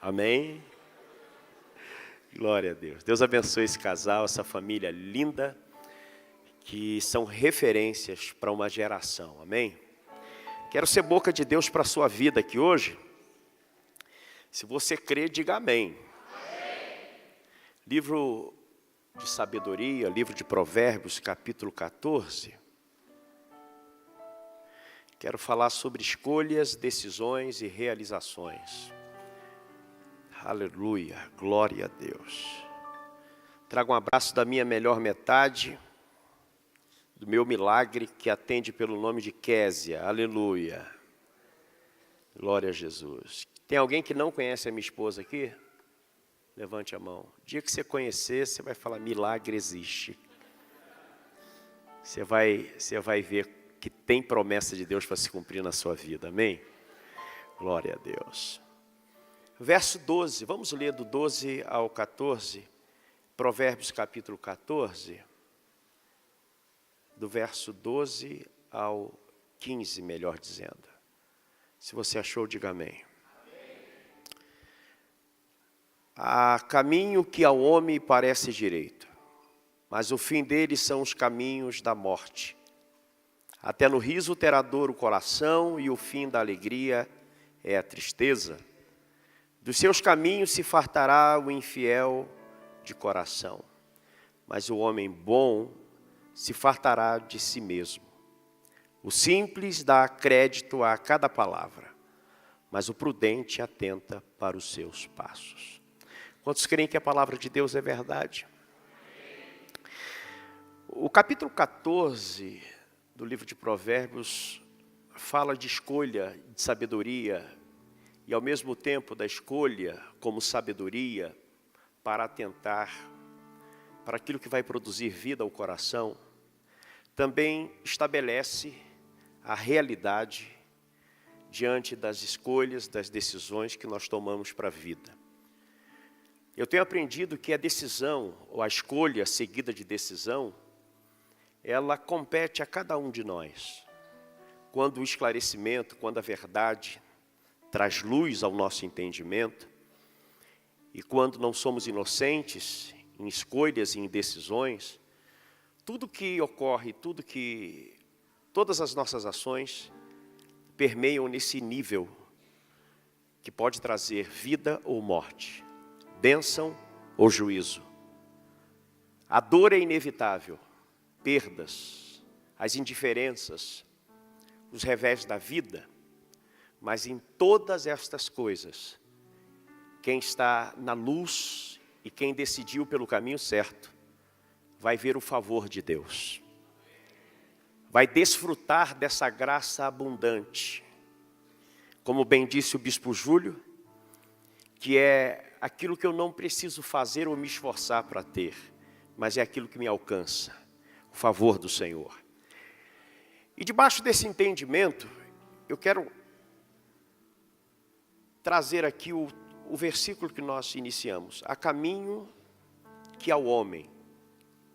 Amém? Glória a Deus. Deus abençoe esse casal, essa família linda, que são referências para uma geração. Amém? Quero ser boca de Deus para a sua vida aqui hoje. Se você crê, diga amém. Livro de sabedoria, livro de Provérbios, capítulo 14. Quero falar sobre escolhas, decisões e realizações. Aleluia, glória a Deus. Trago um abraço da minha melhor metade, do meu milagre, que atende pelo nome de Késia. Aleluia. Glória a Jesus. Tem alguém que não conhece a minha esposa aqui? Levante a mão. O dia que você conhecer, você vai falar, milagre existe. Você vai ver que tem promessa de Deus para se cumprir na sua vida. Amém? Glória a Deus. Verso 12, vamos ler do 12 ao 14, Provérbios capítulo 14, do verso 12 ao 15, melhor dizendo. Se você achou, diga amém. Há caminho que ao homem parece direito, mas o fim dele são os caminhos da morte. Até no riso terá dor o coração, e o fim da alegria é a tristeza. Dos seus caminhos se fartará o infiel de coração, mas o homem bom se fartará de si mesmo. O simples dá crédito a cada palavra, mas o prudente atenta para os seus passos. Quantos creem que a palavra de Deus é verdade? O capítulo 14 do livro de Provérbios fala de escolha, de sabedoria, e ao mesmo tempo da escolha como sabedoria para atentar para aquilo que vai produzir vida ao coração, também estabelece a realidade diante das escolhas, das decisões que nós tomamos para a vida. Eu tenho aprendido que a decisão, ou a escolha seguida de decisão, ela compete a cada um de nós. Quando o esclarecimento, quando a verdade traz luz ao nosso entendimento, e quando não somos inocentes em escolhas e em decisões, tudo que ocorre, todas as nossas ações permeiam nesse nível que pode trazer vida ou morte, bênção ou juízo. A dor é inevitável, perdas, as indiferenças, os revés da vida, mas em todas estas coisas, quem está na luz e quem decidiu pelo caminho certo, vai ver o favor de Deus. Vai desfrutar dessa graça abundante. Como bem disse o bispo Júlio, que é aquilo que eu não preciso fazer ou me esforçar para ter, mas é aquilo que me alcança, o favor do Senhor. E debaixo desse entendimento, eu quero trazer aqui o versículo que nós iniciamos. Há caminho que ao homem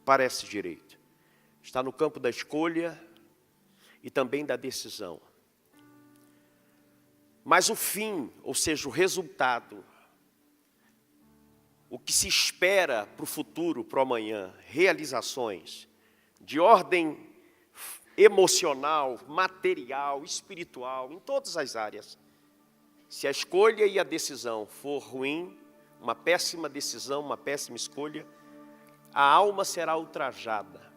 parece direito. Está no campo da escolha e também da decisão. Mas o fim, ou seja, o resultado, o que se espera para o futuro, para o amanhã, realizações de ordem emocional, material, espiritual, em todas as áreas. Se a escolha e a decisão for ruim, uma péssima decisão, uma péssima escolha, a alma será ultrajada.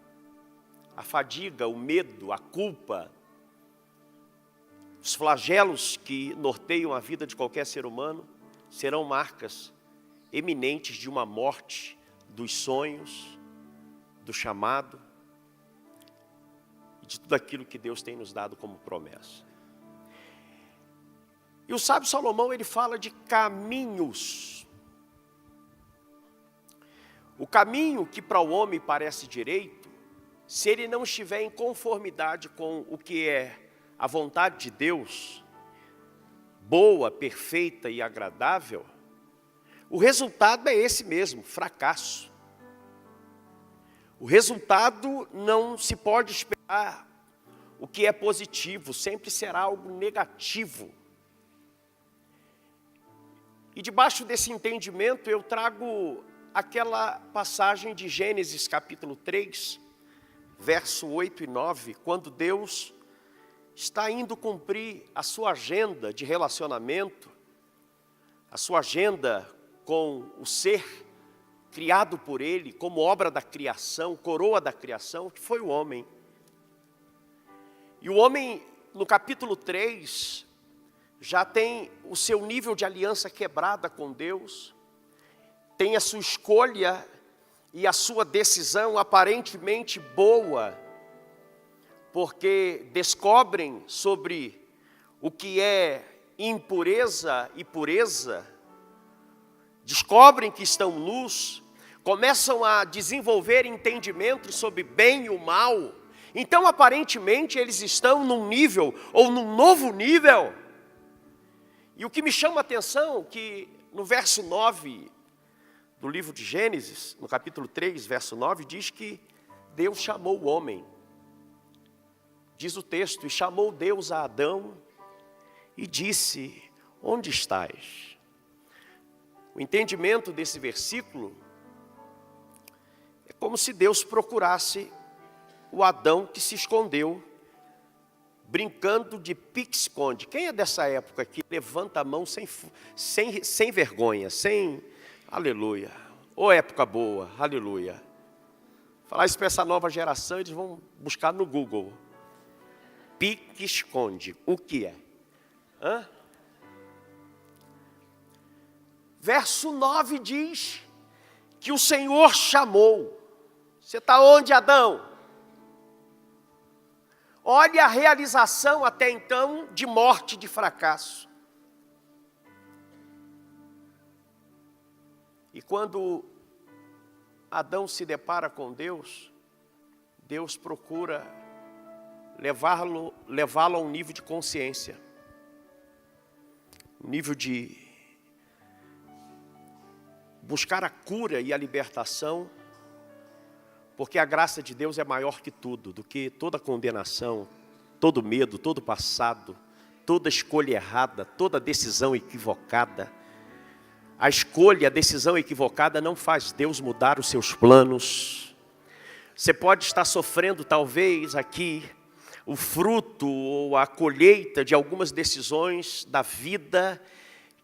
A fadiga, o medo, a culpa, os flagelos que norteiam a vida de qualquer ser humano serão marcas eminentes de uma morte dos sonhos, do chamado e de tudo aquilo que Deus tem nos dado como promessa. E o sábio Salomão, ele fala de caminhos. O caminho que para o homem parece direito, se ele não estiver em conformidade com o que é a vontade de Deus, boa, perfeita e agradável, o resultado é esse mesmo, fracasso. O resultado não se pode esperar o que é positivo, sempre será algo negativo. E debaixo desse entendimento eu trago aquela passagem de Gênesis capítulo 3, verso 8 e 9, quando Deus está indo cumprir a sua agenda de relacionamento, a sua agenda com o ser criado por Ele, como obra da criação, coroa da criação, que foi o homem. E o homem, no capítulo 3, já tem o seu nível de aliança quebrada com Deus, tem a sua escolha e a sua decisão aparentemente boa, porque descobrem sobre o que é impureza e pureza, descobrem que estão nus, começam a desenvolver entendimento sobre bem e o mal. Então, aparentemente, eles estão num nível, ou num novo nível. E o que me chama a atenção, que no verso 9 do livro de Gênesis, no capítulo 3, verso 9, diz que Deus chamou o homem. Diz o texto, e chamou Deus a Adão e disse, onde estás? O entendimento desse versículo é como se Deus procurasse o Adão que se escondeu, brincando de pique-esconde. Quem é dessa época que levanta a mão sem vergonha, aleluia. Ô época boa, aleluia. Falar isso para essa nova geração, eles vão buscar no Google. Pique-esconde, o que é? Verso 9 diz que o Senhor chamou. Você está onde, Adão? Olha a realização até então de morte, de fracasso. E quando Adão se depara com Deus, Deus procura levá-lo a um nível de consciência, um nível de buscar a cura e a libertação, porque a graça de Deus é maior que tudo, do que toda condenação, todo medo, todo passado, toda escolha errada, toda decisão equivocada. A escolha, a decisão equivocada não faz Deus mudar os seus planos. Você pode estar sofrendo talvez aqui o fruto ou a colheita de algumas decisões da vida,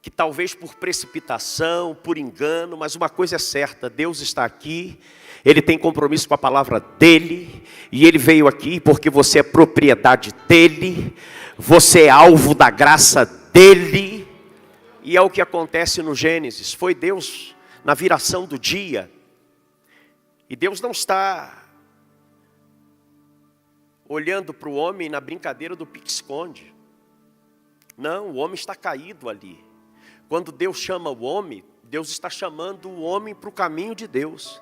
que talvez por precipitação, por engano, mas uma coisa é certa, Deus está aqui, Ele tem compromisso com a palavra dEle, e Ele veio aqui porque você é propriedade dEle, você é alvo da graça dEle, e é o que acontece no Gênesis. Foi Deus na viração do dia, e Deus não está olhando para o homem na brincadeira do pique-esconde. Não, o homem está caído ali. Quando Deus chama o homem, Deus está chamando o homem para o caminho de Deus.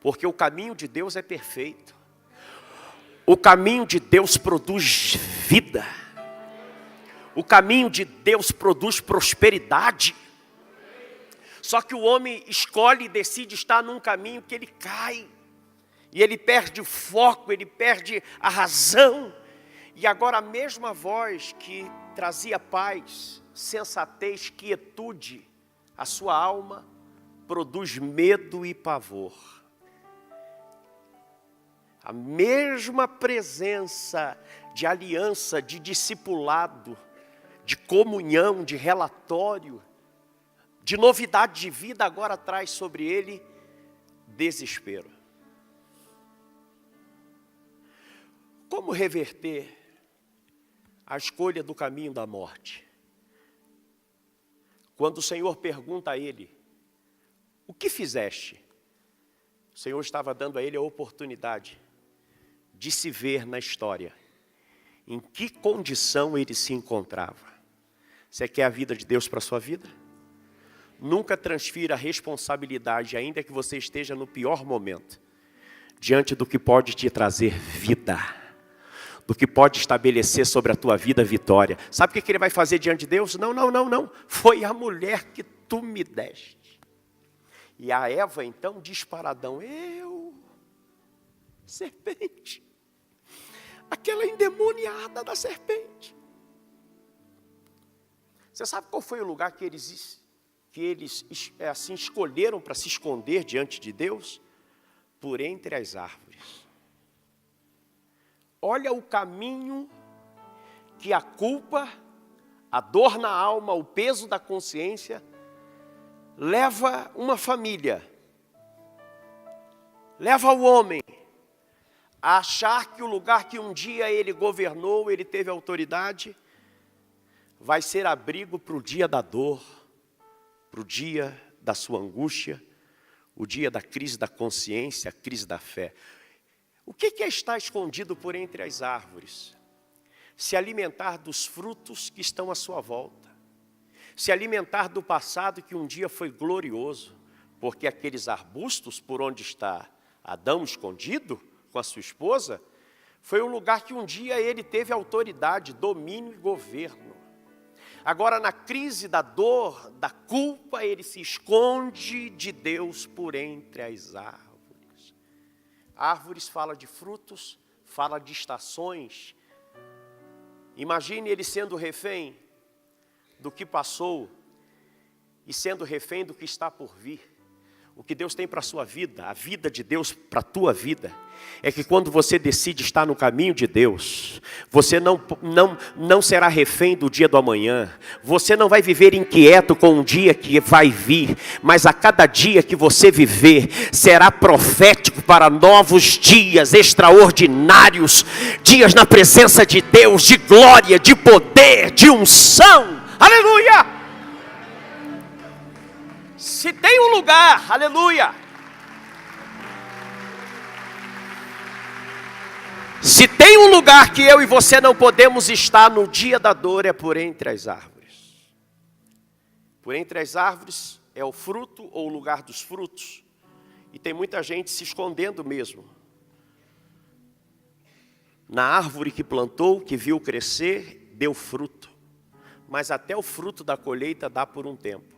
Porque o caminho de Deus é perfeito. O caminho de Deus produz vida. O caminho de Deus produz prosperidade. Só que o homem escolhe e decide estar num caminho que ele cai. E ele perde o foco, ele perde a razão. E agora a mesma voz que trazia paz, sensatez, quietude, a sua alma produz medo e pavor. A mesma presença de aliança, de discipulado, de comunhão, de relatório, de novidade de vida, agora traz sobre ele desespero. Como reverter a escolha do caminho da morte? Quando o Senhor pergunta a ele, o que fizeste? O Senhor estava dando a ele a oportunidade de se ver na história, em que condição ele se encontrava. Você quer a vida de Deus para a sua vida? Nunca transfira a responsabilidade, ainda que você esteja no pior momento, diante do que pode te trazer vida, do que pode estabelecer sobre a tua vida vitória. Sabe o que ele vai fazer diante de Deus? Não. Foi a mulher que tu me deste. E a Eva então diz para Adão, serpente, aquela endemoniada da serpente. Você sabe qual foi o lugar que eles que eles assim escolheram para se esconder diante de Deus? Por entre as árvores. Olha o caminho que a culpa, a dor na alma, o peso da consciência, leva uma família, leva o homem a achar que o lugar que um dia ele governou, ele teve autoridade, vai ser abrigo para o dia da dor, para o dia da sua angústia, o dia da crise da consciência, a crise da fé. O que é estar escondido por entre as árvores? Se alimentar dos frutos que estão à sua volta. Se alimentar do passado que um dia foi glorioso, porque aqueles arbustos por onde está Adão escondido com a sua esposa, foi um lugar que um dia ele teve autoridade, domínio e governo. Agora, na crise da dor, da culpa, ele se esconde de Deus por entre as árvores. Árvores fala de frutos, fala de estações. Imagine ele sendo refém do que passou e sendo refém do que está por vir. O que Deus tem para a sua vida, a vida de Deus para a tua vida, é que quando você decide estar no caminho de Deus, você não será refém do dia do amanhã, você não vai viver inquieto com um dia que vai vir, mas a cada dia que você viver, será profético para novos dias extraordinários, dias na presença de Deus, de glória, de poder, de unção, aleluia! Se tem um lugar, aleluia, se tem um lugar que eu e você não podemos estar no dia da dor, é por entre as árvores. Por entre as árvores é o fruto ou o lugar dos frutos. E tem muita gente se escondendo mesmo. Na árvore que plantou, que viu crescer, deu fruto. Mas até o fruto da colheita dá por um tempo.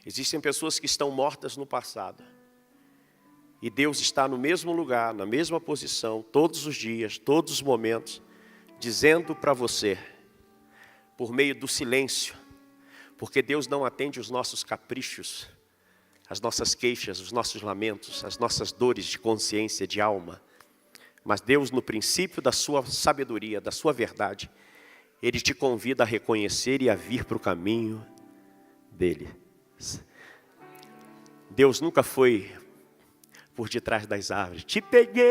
Existem pessoas que estão mortas no passado. E Deus está no mesmo lugar, na mesma posição, todos os dias, todos os momentos, dizendo para você, por meio do silêncio, porque Deus não atende os nossos caprichos, as nossas queixas, os nossos lamentos, as nossas dores de consciência, de alma. Mas Deus, no princípio da sua sabedoria, da sua verdade, Ele te convida a reconhecer e a vir para o caminho dEle. Deus nunca foi por detrás das árvores. Te peguei.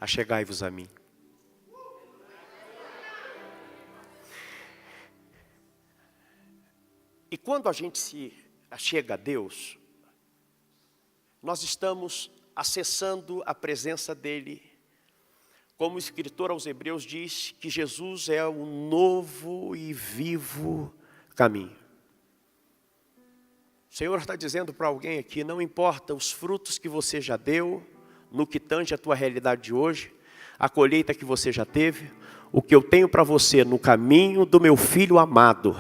Achegai-vos a mim. E quando a gente se achega a Deus, nós estamos acessando a presença dEle. Como o escritor aos Hebreus diz, que Jesus é o novo e vivo caminho. O Senhor está dizendo para alguém aqui, não importa os frutos que você já deu, no que tange a tua realidade de hoje, a colheita que você já teve, o que eu tenho para você no caminho do meu filho amado,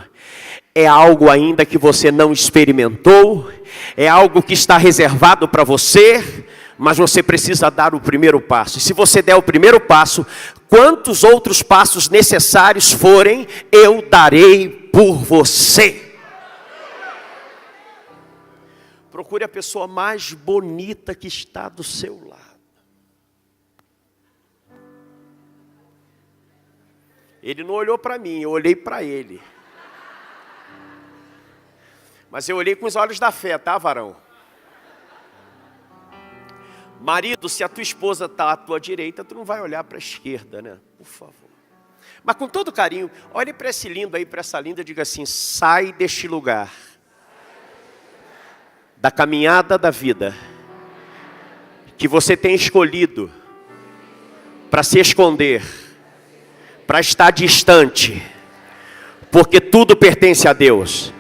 é algo ainda que você não experimentou, é algo que está reservado para você, mas você precisa dar o primeiro passo. E se você der o primeiro passo, quantos outros passos necessários forem, eu darei por você. Procure a pessoa mais bonita que está do seu lado. Ele não olhou para mim, eu olhei para ele. Mas eu olhei com os olhos da fé, tá, varão? Marido, se a tua esposa está à tua direita, tu não vai olhar para a esquerda, né? Por favor. Mas com todo carinho, olhe para esse lindo aí, para essa linda, e diga assim, sai deste lugar, da caminhada da vida, que você tem escolhido, para se esconder, para estar distante, porque tudo pertence a Deus.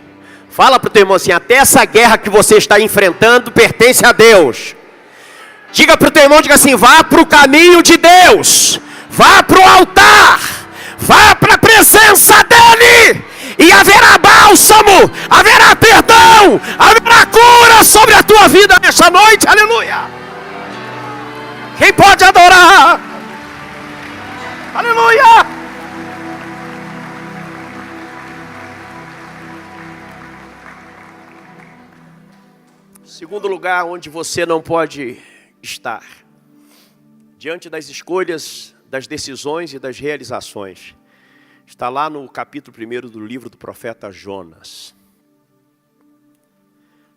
Fala para o teu irmão assim, até essa guerra que você está enfrentando, pertence a Deus. Diga para o teu irmão, diga assim, vá para o caminho de Deus, vá para o altar, vá para a presença dEle, e haverá bálsamo, haverá perdão, haverá cura sobre a tua vida nesta noite, aleluia. Quem pode adorar? Aleluia. Segundo lugar onde você não pode estar, diante das escolhas, das decisões e das realizações, está lá no capítulo 1 do livro do profeta Jonas.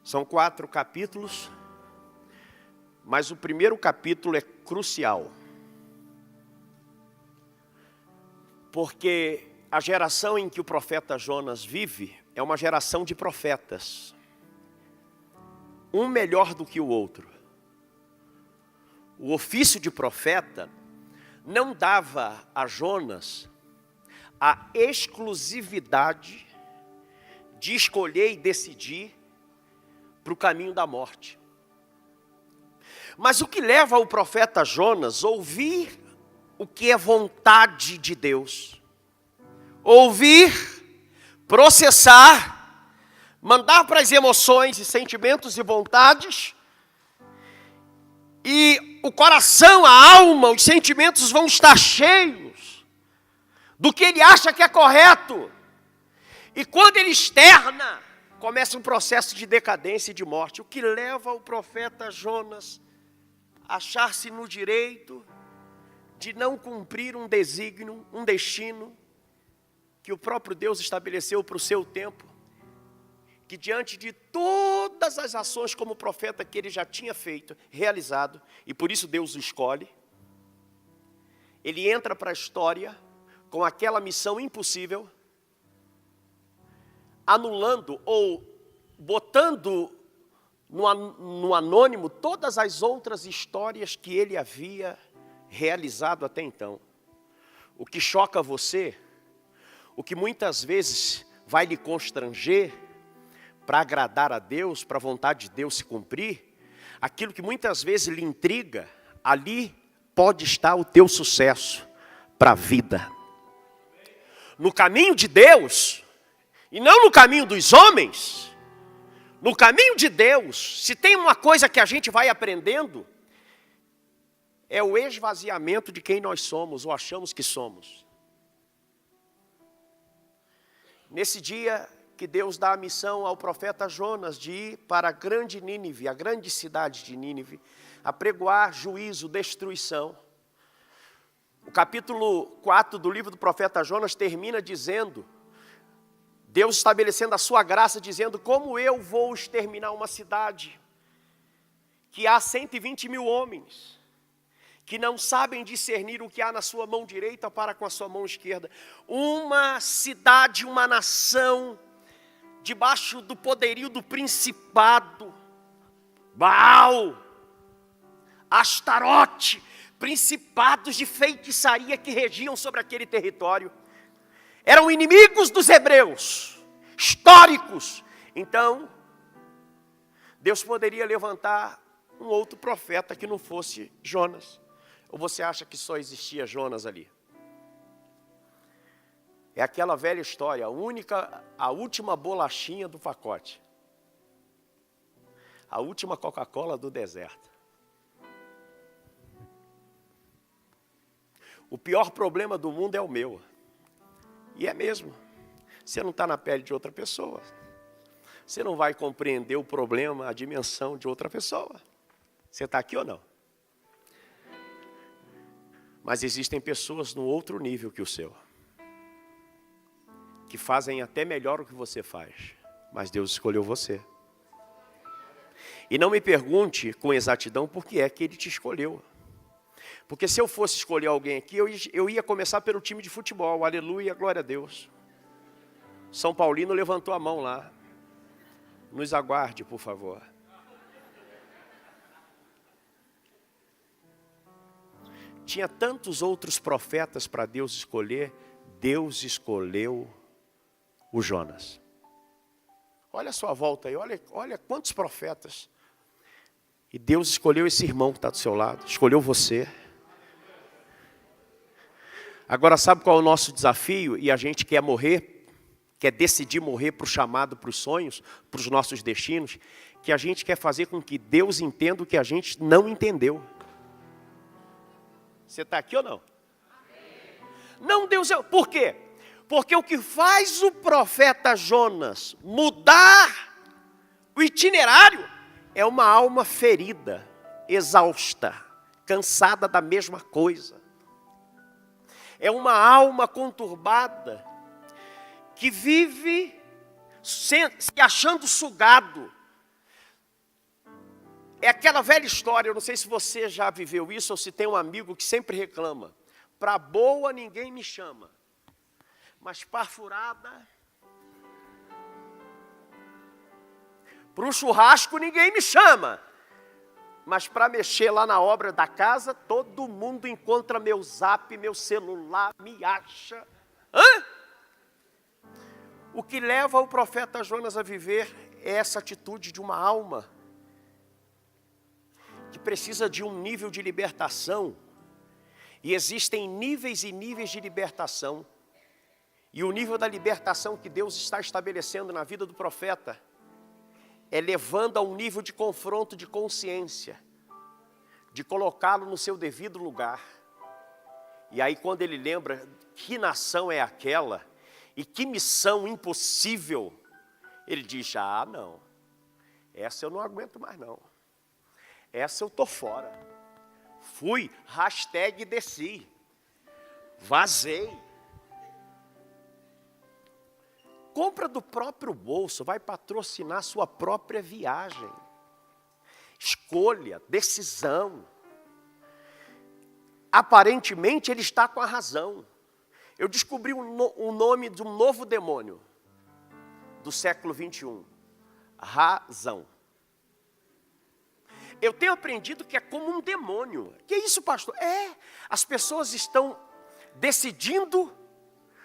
São 4 capítulos, mas o primeiro capítulo é crucial. Porque a geração em que o profeta Jonas vive é uma geração de profetas. Um melhor do que o outro. O ofício de profeta não dava a Jonas a exclusividade de escolher e decidir para o caminho da morte. Mas o que leva o profeta Jonas a ouvir o que é vontade de Deus, ouvir, processar, mandar para as emoções e sentimentos e vontades, e o coração, a alma, os sentimentos vão estar cheios do que ele acha que é correto. E quando ele externa, começa um processo de decadência e de morte. O que leva o profeta Jonas a achar-se no direito de não cumprir um desígnio, um destino que o próprio Deus estabeleceu para o seu tempo, que diante de todas as ações como profeta que ele já tinha feito, realizado, e por isso Deus o escolhe, ele entra para a história com aquela missão impossível, anulando ou botando no anônimo todas as outras histórias que ele havia realizado até então. O que choca você, o que muitas vezes vai lhe constranger para agradar a Deus, para a vontade de Deus se cumprir, aquilo que muitas vezes lhe intriga, ali pode estar o teu sucesso para a vida. No caminho de Deus, e não no caminho dos homens, no caminho de Deus, se tem uma coisa que a gente vai aprendendo, é o esvaziamento de quem nós somos, ou achamos que somos. Nesse dia que Deus dá a missão ao profeta Jonas de ir para a grande Nínive, a grande cidade de Nínive, apregoar juízo, destruição. O capítulo 4 do livro do profeta Jonas termina dizendo, Deus estabelecendo a sua graça, dizendo, como eu vou exterminar uma cidade que há 120 mil homens, que não sabem discernir o que há na sua mão direita para com a sua mão esquerda. Uma cidade, uma nação, debaixo do poderio do principado, Baal, Astarote, principados de feitiçaria que regiam sobre aquele território. Eram inimigos dos hebreus, históricos. Então, Deus poderia levantar um outro profeta que não fosse Jonas. Ou você acha que só existia Jonas ali? É aquela velha história, a última bolachinha do pacote. A última Coca-Cola do deserto. O pior problema do mundo é o meu. E é mesmo. Você não está na pele de outra pessoa. Você não vai compreender o problema, a dimensão de outra pessoa. Você está aqui ou não? Mas existem pessoas no outro nível que o seu, que fazem até melhor o que você faz, mas Deus escolheu você. E não me pergunte com exatidão por que é que Ele te escolheu. Porque se eu fosse escolher alguém aqui, eu ia começar pelo time de futebol, aleluia, glória a Deus. São Paulino levantou a mão lá. Nos aguarde, por favor. Tinha tantos outros profetas para Deus escolher, Deus escolheu o Jonas. Olha a sua volta aí, olha quantos profetas. E Deus escolheu esse irmão que está do seu lado, escolheu você. Agora sabe qual é o nosso desafio? E a gente quer morrer, quer decidir morrer para o chamado, para os sonhos, para os nossos destinos, que a gente quer fazer com que Deus entenda o que a gente não entendeu. Você está aqui ou não? Não, Deus, por quê? Porque o que faz o profeta Jonas mudar o itinerário é uma alma ferida, exausta, cansada da mesma coisa. É uma alma conturbada, que vive se achando sugado. É aquela velha história, eu não sei se você já viveu isso, ou se tem um amigo que sempre reclama. Para boa ninguém me chama, mas para furada, para um churrasco ninguém me chama, mas para mexer lá na obra da casa, todo mundo encontra meu zap, meu celular, me acha. Hã? O que leva o profeta Jonas a viver é essa atitude de uma alma que precisa de um nível de libertação. E existem níveis e níveis de libertação. E o nível da libertação que Deus está estabelecendo na vida do profeta é levando a um nível de confronto de consciência, de colocá-lo no seu devido lugar. E aí quando ele lembra que nação é aquela e que missão impossível, ele diz, não, essa eu não aguento mais não, essa eu tô fora, fui, desci, vazei. Compra do próprio bolso, vai patrocinar sua própria viagem. Escolha, decisão. Aparentemente ele está com a razão. Eu descobri o nome de um novo demônio do século 21. Razão. Eu tenho aprendido que é como um demônio. Que é isso, pastor? As pessoas estão decidindo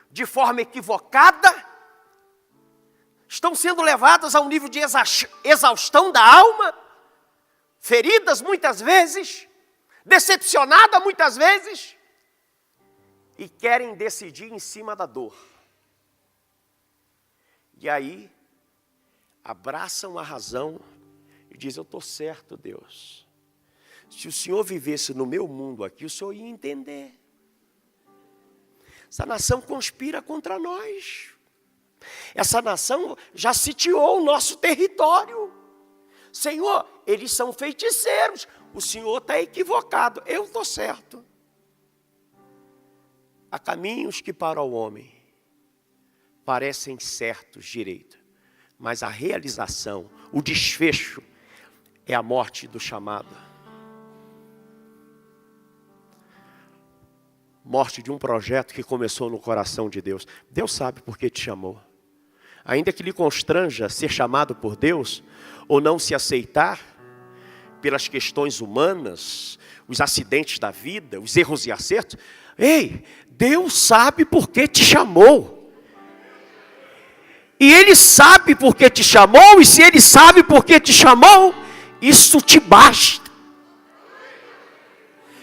de forma equivocada, estão sendo levadas a um nível de exaustão da alma, feridas muitas vezes, decepcionadas muitas vezes, e querem decidir em cima da dor. E aí, abraçam a razão e dizem, eu estou certo, Deus. Se o Senhor vivesse no meu mundo aqui, o Senhor ia entender. Essa nação conspira contra nós. Essa nação já sitiou o nosso território. Senhor, eles são feiticeiros. O Senhor está equivocado. Eu estou certo. Há caminhos que para o homem parecem certos, direito. Mas a realização, o desfecho, é a morte do chamado. Morte de um projeto que começou no coração de Deus. Deus sabe por que te chamou. Ainda que lhe constranja ser chamado por Deus, ou não se aceitar pelas questões humanas, os acidentes da vida, os erros e acertos. Ei, Deus sabe por que te chamou. E Ele sabe por que te chamou, e se Ele sabe por que te chamou, isso te basta.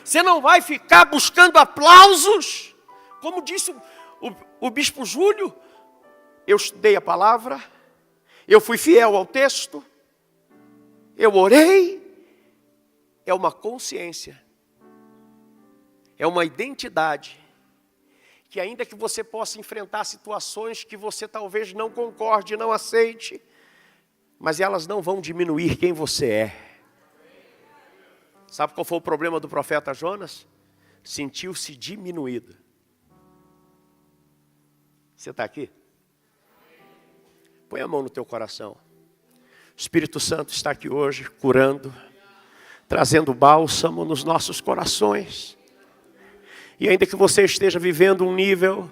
Você não vai ficar buscando aplausos, como disse o bispo Júlio. Eu estudei a palavra, eu fui fiel ao texto, eu orei. É uma consciência, é uma identidade, que ainda que você possa enfrentar situações que você talvez não concorde, não aceite, mas elas não vão diminuir quem você é. Sabe qual foi o problema do profeta Jonas? Sentiu-se diminuído. Você está aqui? Põe a mão no teu coração. O Espírito Santo está aqui hoje, curando, trazendo bálsamo nos nossos corações. E ainda que você esteja vivendo um nível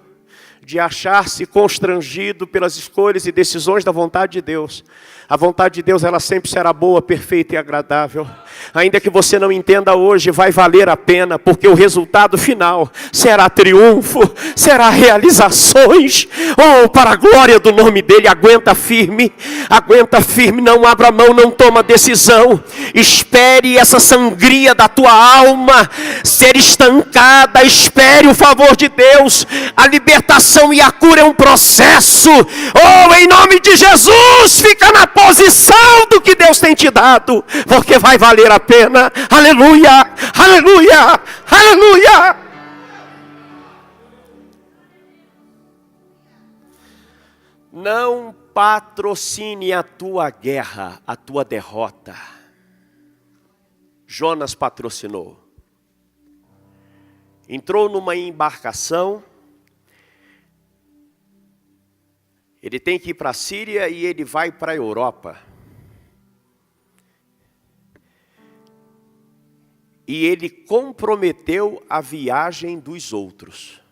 de achar-se constrangido pelas escolhas e decisões da vontade de Deus, a vontade de Deus, ela sempre será boa, perfeita e agradável. Ainda que você não entenda hoje, vai valer a pena, porque o resultado final será triunfo, será realizações. Oh, para a glória do nome dEle, aguenta firme, não abra mão, não toma decisão. Espere essa sangria da tua alma ser estancada, espere o favor de Deus. A libertação e a cura é um processo. Oh, em nome de Jesus, fica na posição do que Deus tem te dado, porque vai valer a pena. Aleluia, aleluia, aleluia. Não patrocine a tua guerra, a tua derrota. Jonas patrocinou. Entrou numa embarcação. Ele tem que ir para a Síria e ele vai para a Europa. E ele comprometeu a viagem dos outros.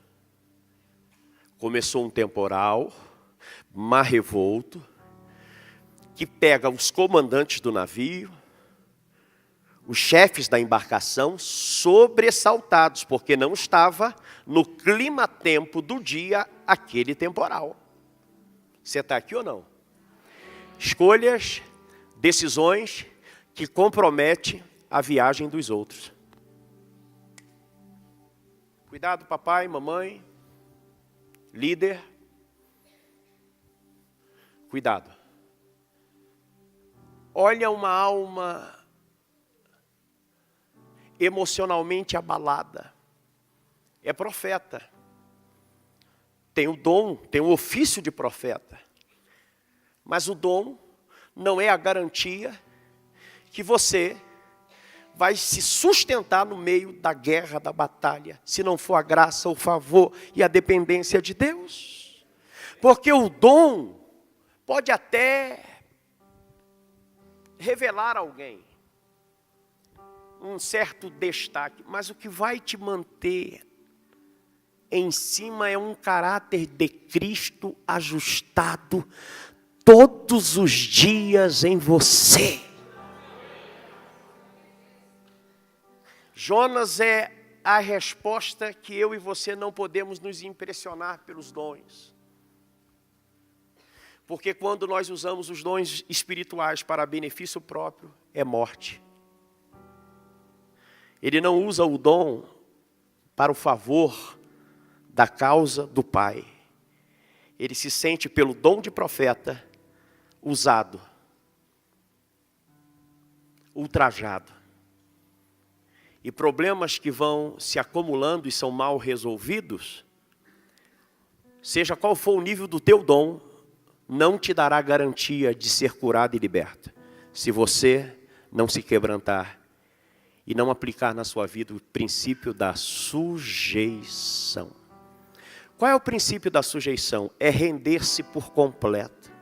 Começou um temporal, mar revolto, que pega os comandantes do navio, os chefes da embarcação, sobressaltados, porque não estava no clima-tempo do dia aquele temporal. Você está aqui ou não? Escolhas, decisões que comprometem a viagem dos outros. Cuidado, papai, mamãe, líder. Cuidado. Olha uma alma emocionalmente abalada. É profeta. Tem o dom, tem o ofício de profeta. Mas o dom não é a garantia que você vai se sustentar no meio da guerra, da batalha, se não for a graça, o favor e a dependência de Deus. Porque o dom pode até revelar alguém, um certo destaque, mas o que vai te manter em cima é um caráter de Cristo ajustado todos os dias em você. Jonas é a resposta que eu e você não podemos nos impressionar pelos dons. Porque quando nós usamos os dons espirituais para benefício próprio, é morte. Ele não usa o dom para o favor da causa do Pai. Ele se sente pelo dom de profeta usado, ultrajado. E problemas que vão se acumulando e são mal resolvidos, seja qual for o nível do teu dom, não te dará garantia de ser curado e liberto, se você não se quebrantar e não aplicar na sua vida o princípio da sujeição. Qual é o princípio da sujeição? É render-se por completo.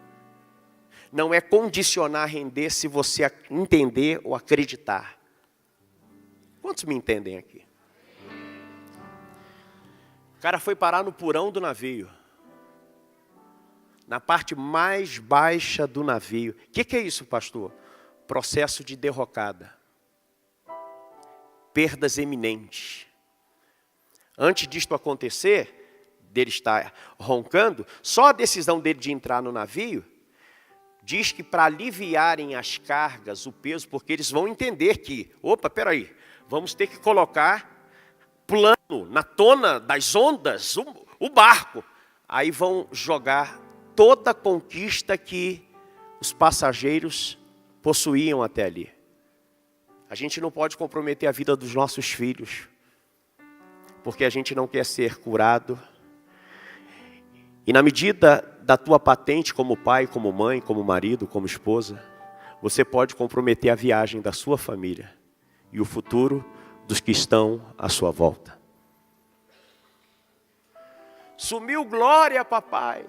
Não é condicionar render se você entender ou acreditar. Quantos me entendem aqui? O cara foi parar no porão do navio. Na parte mais baixa do navio. O que é isso, pastor? Processo de derrocada. Perdas eminentes. Antes disto acontecer, dele estar roncando, só a decisão dele de entrar no navio, diz que para aliviarem as cargas, o peso, porque eles vão entender que, opa, peraí, vamos ter que colocar plano na tona das ondas, o barco. Aí vão jogar toda a conquista que os passageiros possuíam até ali. A gente não pode comprometer a vida dos nossos filhos, porque a gente não quer ser curado. E na medida da tua patente como pai, como mãe, como marido, como esposa, você pode comprometer a viagem da sua família e o futuro dos que estão à sua volta. Sumiu glória, papai.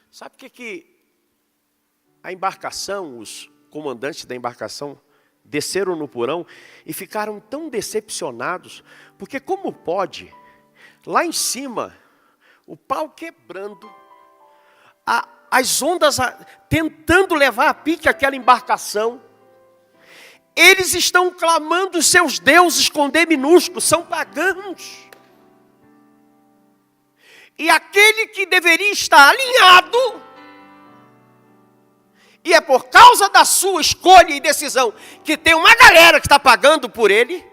Sabe o que a embarcação, os comandantes da embarcação, desceram no porão e ficaram tão decepcionados, porque como pode, lá em cima, o pau quebrando, as ondas tentando levar a pique aquela embarcação, eles estão clamando os seus deuses com D minúsculo, são pagãos. E aquele que deveria estar alinhado, e é por causa da sua escolha e decisão, que tem uma galera que está pagando por ele,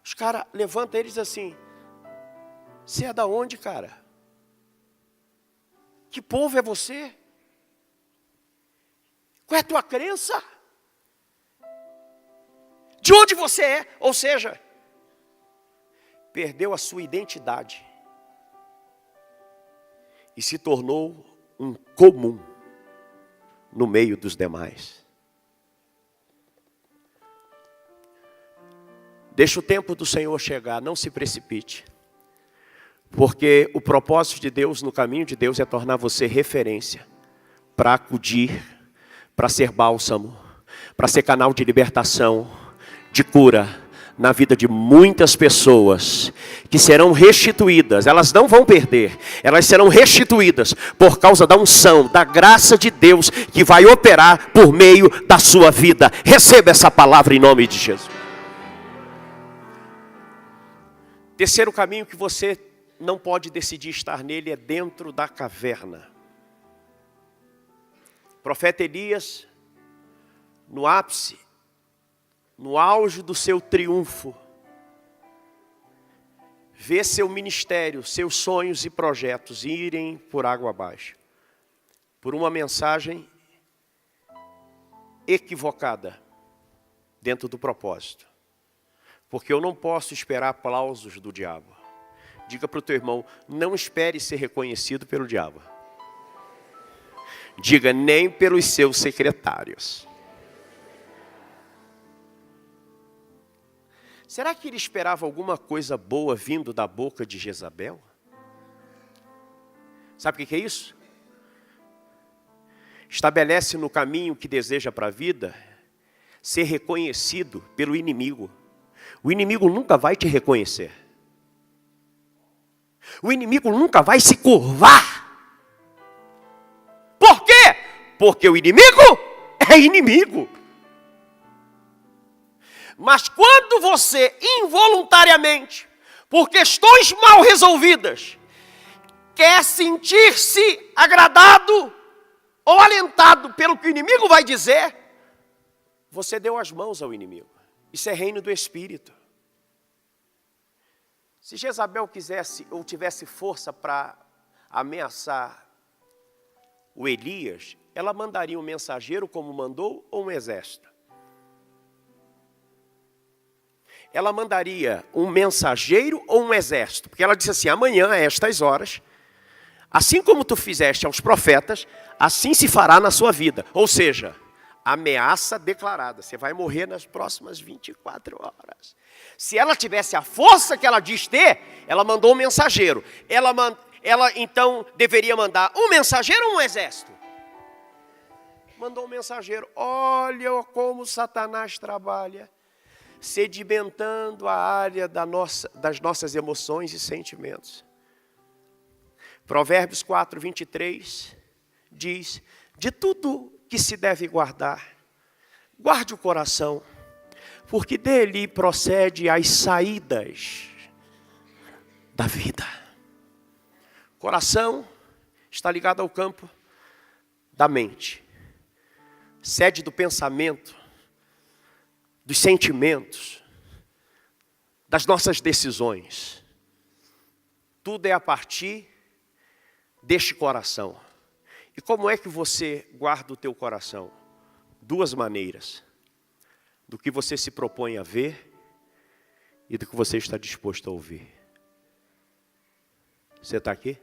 os caras levantam eles assim, você é da onde, cara? Que povo é você? Qual é a tua crença? De onde você é? Ou seja, perdeu a sua identidade e se tornou um comum. no meio dos demais. Deixa o tempo do Senhor chegar, não se precipite. Porque o propósito de Deus, no caminho de Deus, é tornar você referência para acudir, para ser bálsamo, para ser canal de libertação, de cura, na vida de muitas pessoas que serão restituídas. Elas não vão perder, elas serão restituídas por causa da unção, da graça de Deus que vai operar por meio da sua vida. Receba essa palavra em nome de Jesus. Terceiro caminho que você não pode decidir estar nele é dentro da caverna. O profeta Elias, no ápice, no auge do seu triunfo, vê seu ministério, seus sonhos e projetos irem por água abaixo, por uma mensagem equivocada dentro do propósito. Porque eu não posso esperar aplausos do diabo. Diga para o teu irmão, não espere ser reconhecido pelo diabo. Diga, nem pelos seus secretários. Será que ele esperava alguma coisa boa vindo da boca de Jezabel? Sabe o que é isso? Estabelece no caminho que deseja para a vida ser reconhecido pelo inimigo. O inimigo nunca vai te reconhecer. O inimigo nunca vai se curvar. Por quê? Porque o inimigo é inimigo. Mas quando você involuntariamente, por questões mal resolvidas, quer sentir-se agradado ou alentado pelo que o inimigo vai dizer, você deu as mãos ao inimigo. Isso é reino do Espírito. Se Jezabel quisesse ou tivesse força para ameaçar o Elias, ela mandaria um mensageiro como mandou ou um exército? Ela mandaria um mensageiro ou um exército? Porque ela disse assim, amanhã, a estas horas, assim como tu fizeste aos profetas, assim se fará na sua vida. Ou seja, ameaça declarada. Você vai morrer nas próximas 24 horas. Se ela tivesse a força que ela diz ter, ela mandou um mensageiro. Ela então deveria mandar um mensageiro ou um exército? Mandou um mensageiro. Olha como Satanás trabalha, sedimentando a área das nossas emoções e sentimentos. Provérbios 4, 23 diz, de tudo que se deve guardar, guarde o coração, porque dele procede as saídas da vida. Coração está ligado ao campo da mente, sede do pensamento, dos sentimentos, das nossas decisões. Tudo é a partir deste coração. E como é que você guarda o teu coração? Duas maneiras. Do que você se propõe a ver e do que você está disposto a ouvir. Você está aqui?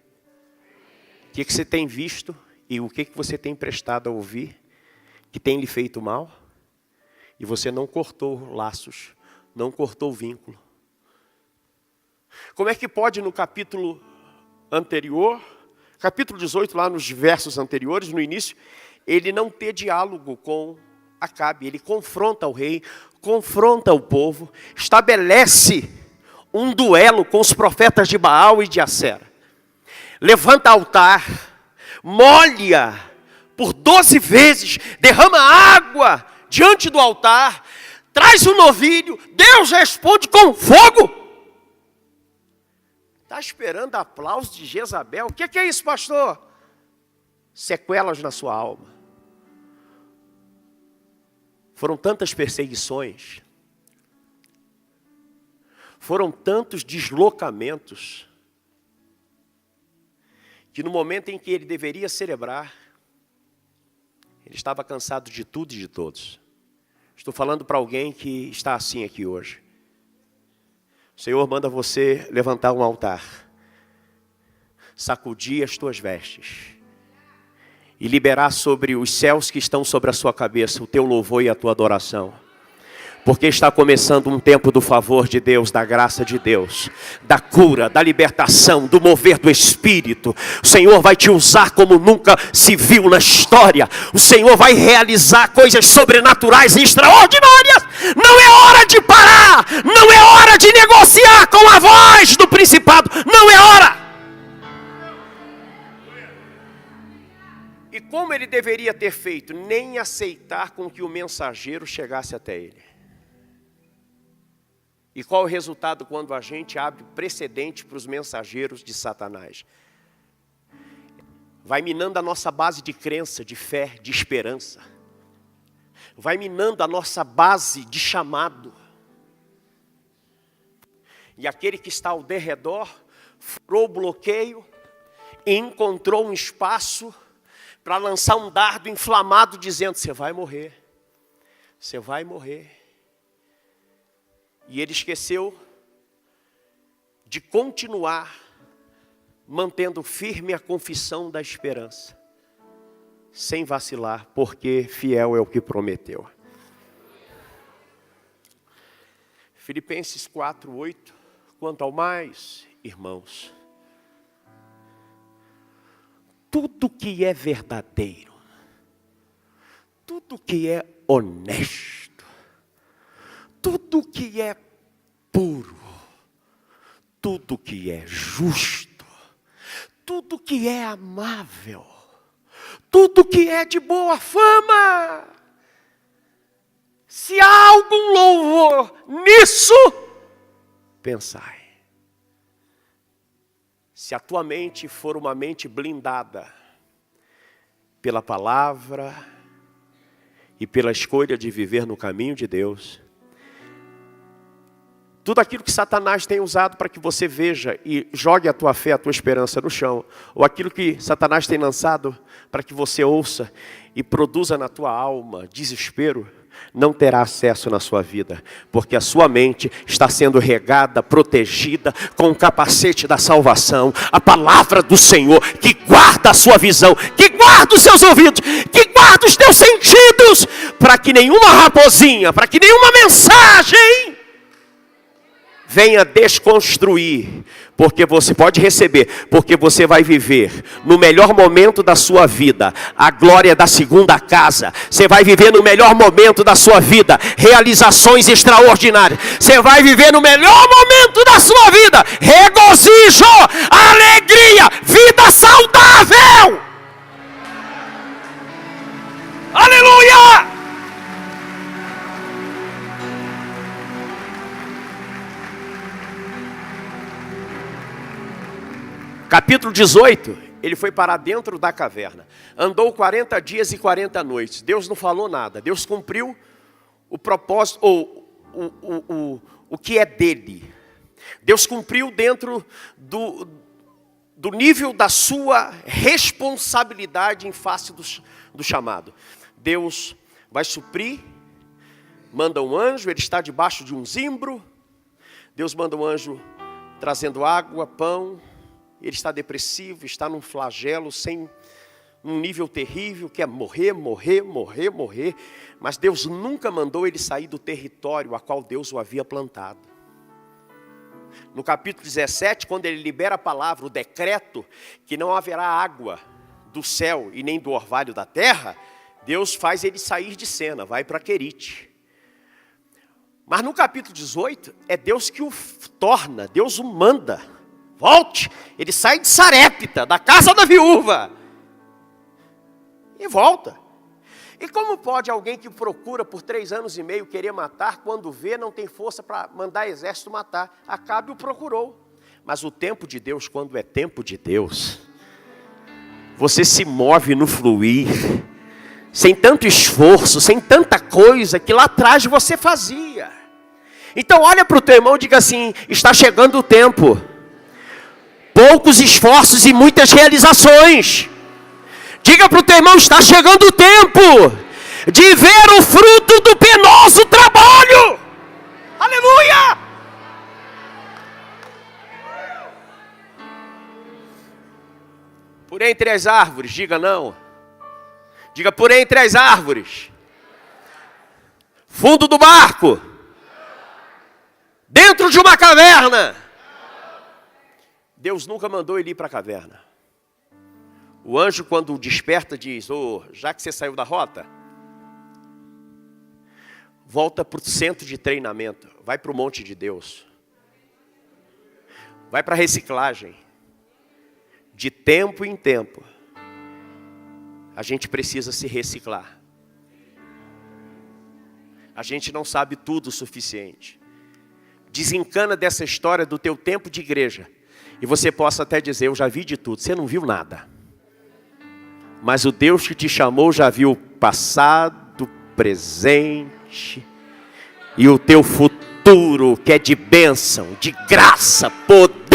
O que você tem visto e o que você tem prestado a ouvir que tem lhe feito mal? E você não cortou laços, não cortou vínculo. Como é que pode no capítulo anterior, capítulo 18, lá nos versos anteriores, no início, ele não ter diálogo com Acabe? Ele confronta o rei, confronta o povo, estabelece um duelo com os profetas de Baal e de Acera. Levanta altar, molha por 12 vezes, derrama água diante do altar, traz um novilho, Deus responde com fogo. Está esperando aplauso de Jezabel? O que é isso, pastor? Sequelas na sua alma. Foram tantas perseguições, foram tantos deslocamentos, que no momento em que ele deveria celebrar, ele estava cansado de tudo e de todos. Estou falando para alguém que está assim aqui hoje. O Senhor manda você levantar um altar, sacudir as tuas vestes e liberar sobre os céus que estão sobre a sua cabeça o teu louvor e a tua adoração. Porque está começando um tempo do favor de Deus, da graça de Deus, da cura, da libertação, do mover do Espírito. O Senhor vai te usar como nunca se viu na história. O Senhor vai realizar coisas sobrenaturais e extraordinárias. Não é hora de parar, não é hora de negociar com a voz do principado, não é hora. E como ele deveria ter feito? Nem aceitar com que o mensageiro chegasse até ele. E qual o resultado quando a gente abre precedente para os mensageiros de Satanás? Vai minando a nossa base de crença, de fé, de esperança. Vai minando a nossa base de chamado. E aquele que está ao derredor furou o bloqueio e encontrou um espaço para lançar um dardo inflamado dizendo: você vai morrer, você vai morrer. E ele esqueceu de continuar mantendo firme a confissão da esperança, sem vacilar, porque fiel é o que prometeu. Filipenses 4:8, quanto ao mais, irmãos, tudo que é verdadeiro, tudo que é honesto, tudo que é puro, tudo que é justo, tudo que é amável, tudo que é de boa fama, se há algum louvor nisso, pensai. Se a tua mente for uma mente blindada pela palavra e pela escolha de viver no caminho de Deus, tudo aquilo que Satanás tem usado para que você veja e jogue a tua fé, a tua esperança no chão, ou aquilo que Satanás tem lançado para que você ouça e produza na tua alma desespero, não terá acesso na sua vida, porque a sua mente está sendo regada, protegida com o capacete da salvação, a palavra do Senhor, que guarda a sua visão, que guarda os seus ouvidos, que guarda os teus sentidos, para que nenhuma raposinha, para que nenhuma mensagem venha desconstruir, porque você pode receber, porque você vai viver no melhor momento da sua vida, a glória da segunda casa. Você vai viver no melhor momento da sua vida, realizações extraordinárias. Você vai viver no melhor momento da sua vida, regozijo, alegria, vida saudável. Aleluia! Capítulo 18, ele foi para dentro da caverna. Andou 40 dias e 40 noites. Deus não falou nada. Deus cumpriu o propósito, ou o que é dele. Deus cumpriu dentro do nível da sua responsabilidade em face do chamado. Deus vai suprir, manda um anjo, ele está debaixo de um zimbro. Deus manda um anjo trazendo água, pão. Ele está depressivo, está num flagelo, sem um nível terrível, que é morrer. Mas Deus nunca mandou ele sair do território a qual Deus o havia plantado. No capítulo 17, quando ele libera a palavra, o decreto, que não haverá água do céu e nem do orvalho da terra, Deus faz ele sair de cena, vai para Querite. Mas no capítulo 18, é Deus que o torna, Deus o manda. Volte, ele sai de Sarepta, da casa da viúva, e volta. E como pode alguém que procura por 3 anos e meio querer matar, quando vê não tem força para mandar exército matar? Acabe o procurou. Mas o tempo de Deus, quando é tempo de Deus, você se move no fluir, sem tanto esforço, sem tanta coisa que lá atrás você fazia. Então olha para o teu irmão e diga assim: está chegando o tempo. Poucos esforços e muitas realizações. Diga para o teu irmão: está chegando o tempo de ver o fruto do penoso trabalho. Aleluia! Por entre as árvores, diga não. Diga, por entre as árvores. Fundo do barco. Dentro de uma caverna. Deus nunca mandou ele ir para a caverna. O anjo, quando o desperta, diz, já que você saiu da rota, volta para o centro de treinamento. Vai para o monte de Deus. Vai para a reciclagem. De tempo em tempo, a gente precisa se reciclar. A gente não sabe tudo o suficiente. Desencana dessa história do teu tempo de igreja. E você possa até dizer, eu já vi de tudo. Você não viu nada. Mas o Deus que te chamou já viu o passado, presente e o teu futuro, que é de bênção, de graça, poder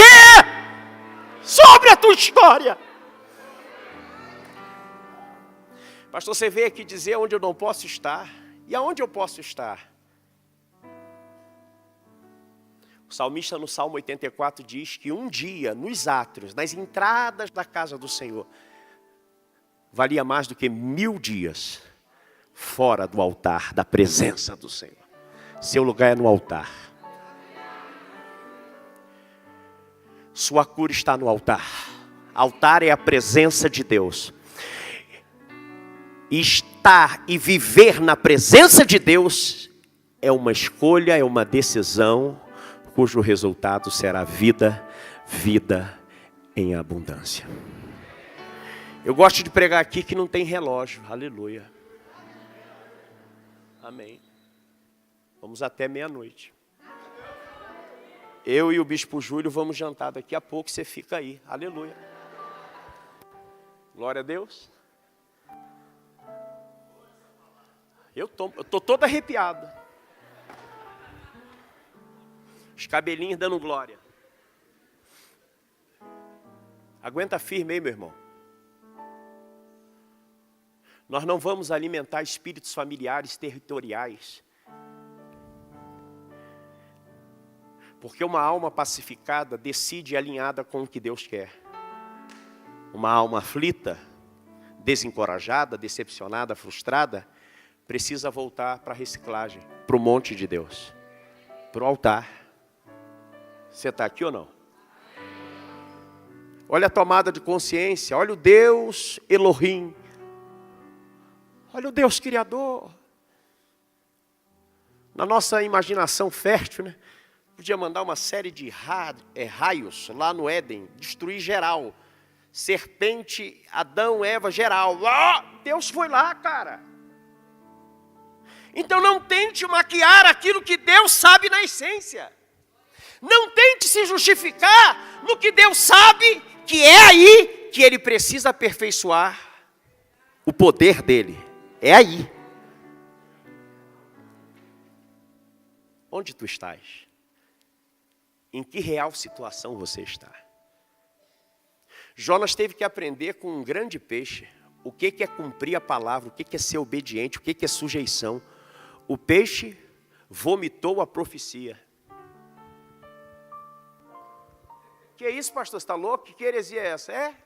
sobre a tua história. Pastor, você veio aqui dizer onde eu não posso estar. E aonde eu posso estar? O salmista no Salmo 84 diz que um dia, nos átrios, nas entradas da casa do Senhor, valia mais do que 1000 dias fora do altar, da presença do Senhor. Seu lugar é no altar. Sua cura está no altar. Altar é a presença de Deus. Estar e viver na presença de Deus é uma escolha, é uma decisão, cujo resultado será vida, vida em abundância. Eu gosto de pregar aqui que não tem relógio, aleluia. Amém. Vamos até meia-noite. Eu e o Bispo Júlio vamos jantar daqui a pouco, você fica aí, aleluia. Glória a Deus. Eu tô todo arrepiado. Os cabelinhos dando glória. Aguenta firme aí, meu irmão. Nós não vamos alimentar espíritos familiares territoriais. Porque uma alma pacificada decide alinhada com o que Deus quer. Uma alma aflita, desencorajada, decepcionada, frustrada, precisa voltar para a reciclagem, para o monte de Deus, para o altar. Você está aqui ou não? Olha a tomada de consciência, olha o Deus Elohim, olha o Deus Criador. Na nossa imaginação fértil, né? Podia mandar uma série de raios lá no Éden, destruir geral. Serpente, Adão, Eva, geral. Deus foi lá, cara. Então não tente maquiar aquilo que Deus sabe na essência. Não tente se justificar no que Deus sabe que é aí que Ele precisa aperfeiçoar o poder dEle. É aí. Onde tu estás? Em que real situação você está? Jonas teve que aprender com um grande peixe o que é cumprir a palavra, o que é ser obediente, o que é sujeição. O peixe vomitou a profecia. Que é isso, pastor? Você está louco? Que heresia é essa? É?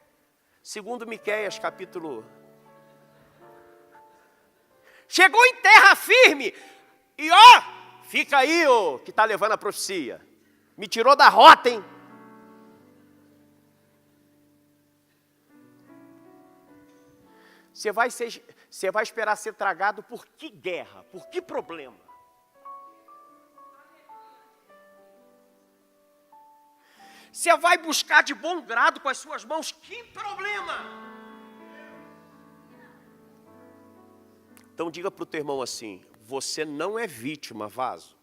Segundo Miqueias, capítulo... Chegou em terra firme. E fica aí, que está levando a profecia. Me tirou da rota, hein? Você vai esperar ser tragado por que guerra? Por que problema? Você vai buscar de bom grado com as suas mãos, que problema? Então diga para o teu irmão assim, você não é vítima, vaso.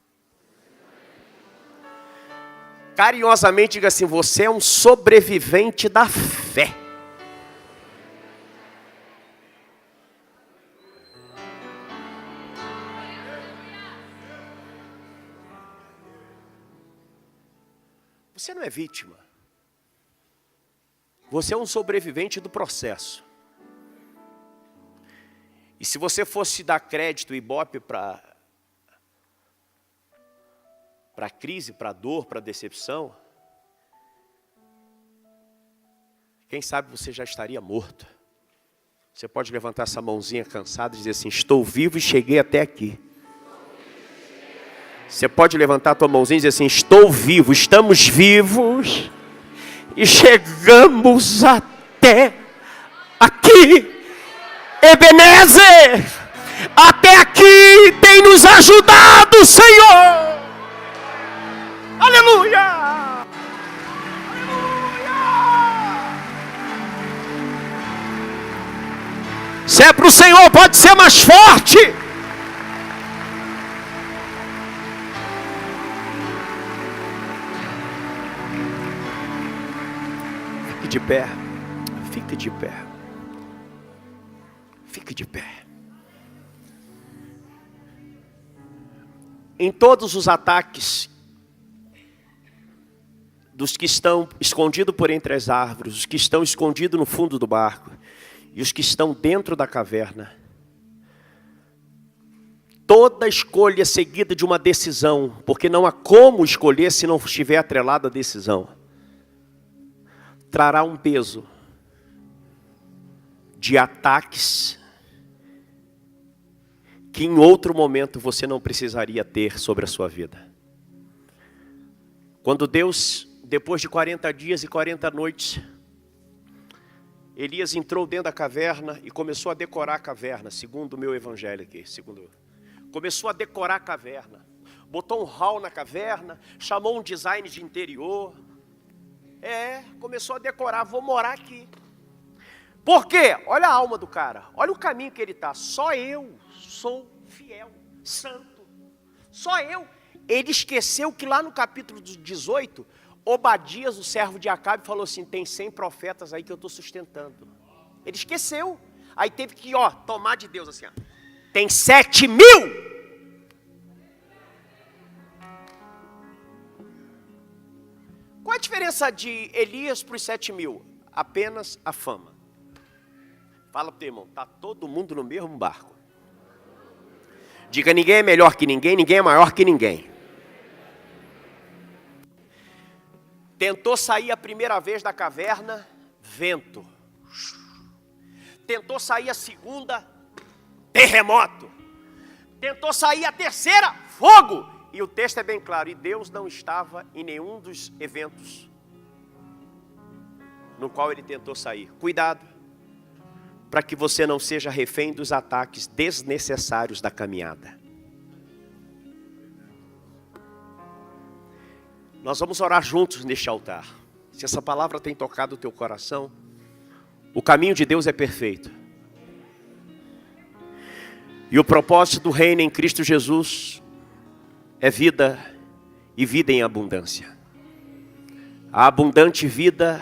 Carinhosamente diga assim, você é um sobrevivente da fé. Você não é vítima. Você é um sobrevivente do processo. E se você fosse dar crédito e ibope para a crise, para a dor, para a decepção, quem sabe você já estaria morto. Você pode levantar essa mãozinha cansada e dizer assim: estou vivo e cheguei até aqui. Você pode levantar a tua mãozinha e dizer assim: estou vivo, estamos vivos e chegamos até aqui. Ebenezer, até aqui tem nos ajudado, Senhor. Aleluia! Se é para o Senhor, pode ser mais forte. Fique de pé. Fique de pé. Fique de pé. Em todos os ataques dos que estão escondidos por entre as árvores, os que estão escondidos no fundo do barco e os que estão dentro da caverna, toda escolha seguida de uma decisão, porque não há como escolher se não estiver atrelada à decisão, trará um peso de ataques que em outro momento você não precisaria ter sobre a sua vida. Quando Deus, depois de 40 dias e 40 noites, Elias entrou dentro da caverna e começou a decorar a caverna, segundo o meu evangelho aqui, começou a decorar a caverna, botou um hall na caverna, chamou um design de interior, começou a decorar, vou morar aqui. Por quê? Olha a alma do cara, olha o caminho que ele está. Só eu sou fiel, santo, só eu. Ele esqueceu que lá no capítulo 18, Obadias, o servo de Acabe, falou assim: tem 100 profetas aí que eu estou sustentando. Ele esqueceu, aí teve que tomar de Deus assim, tem 7.000. Qual a diferença de Elias para os 7.000? Apenas a fama. Fala para o teu irmão, está todo mundo no mesmo barco. Diga: ninguém é melhor que ninguém, ninguém é maior que ninguém. Tentou sair a primeira vez da caverna, vento. Tentou sair a segunda, terremoto. Tentou sair a terceira, fogo. E o texto é bem claro, e Deus não estava em nenhum dos eventos no qual ele tentou sair. Cuidado, para que você não seja refém dos ataques desnecessários da caminhada. Nós vamos orar juntos neste altar. Se essa palavra tem tocado o teu coração, o caminho de Deus é perfeito. E o propósito do reino em Cristo Jesus é vida e vida em abundância. A abundante vida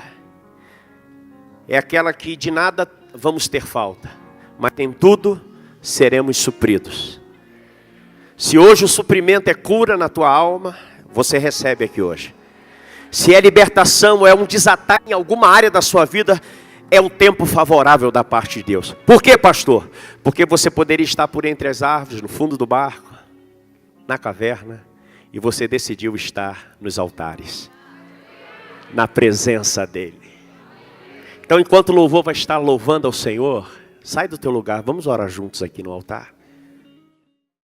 é aquela que de nada vamos ter falta, mas em tudo seremos supridos. Se hoje o suprimento é cura na tua alma, você recebe aqui hoje. Se é libertação, é um desatar em alguma área da sua vida, é um tempo favorável da parte de Deus. Por quê, pastor? Porque você poderia estar por entre as árvores, no fundo do barco, na caverna, e você decidiu estar nos altares, na presença dele. Então, enquanto o louvor vai estar louvando ao Senhor, sai do teu lugar, vamos orar juntos aqui no altar.